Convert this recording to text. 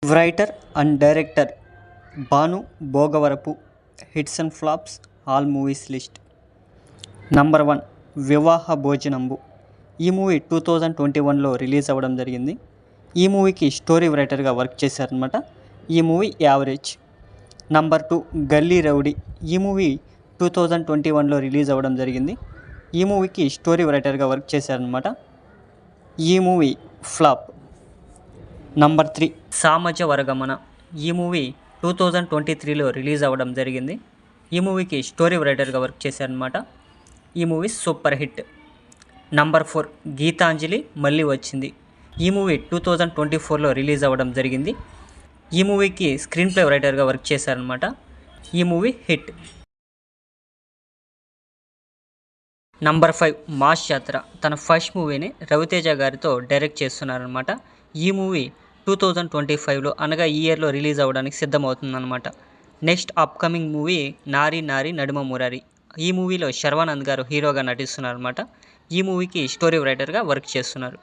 Writer and director Bhanu Bhogavarapu. Hits and flops all movies list. Number 1 వివాహ భోజనంబు. ఈ movie 2021లో release అవ్వడం జరిగింది. ఈ మూవీకి స్టోరీ రైటర్గా వర్క్ చేశారనమాట. ఈ మూవీ యావరేజ్. నంబర్ 2 గల్లీ రౌడీ. ఈ మూవీ 2021లో రిలీజ్ అవ్వడం జరిగింది. ఈ మూవీకి స్టోరీ రైటర్గా వర్క్ చేశారనమాట. ఈ మూవీ ఫ్లాప్. నంబర్ 3 సామజ వరగమన. ఈ మూవీ 2023లో రిలీజ్ అవ్వడం జరిగింది. ఈ మూవీకి స్టోరీ రైటర్గా వర్క్ చేశారనమాట. ఈ movie super hit. Number 4 Geetanjali మళ్ళీ వచ్చింది. ఈ మూవీ 2024లో రిలీజ్ అవ్వడం జరిగింది. ఈ మూవీకి స్క్రీన్ ప్లే రైటర్గా వర్క్ చేశారనమాట. ఈ మూవీ హిట్. నంబర్ 5 మాస్ యాత్ర. తన ఫస్ట్ మూవీని రవితేజ గారితో డైరెక్ట్ చేస్తున్నారనమాట. ఈ మూవీ 2025లో అనగా ఈ ఇయర్లో రిలీజ్ అవ్వడానికి సిద్ధమవుతుందన్నమాట. నెక్స్ట్ అప్కమింగ్ మూవీ నారీ నారీ నడుమ మురారి. ఈ మూవీలో శర్వానంద్ గారు హీరోగా నటిస్తున్నారనమాట. ఈ మూవీకి స్టోరీ రైటర్గా వర్క్ చేస్తున్నారు.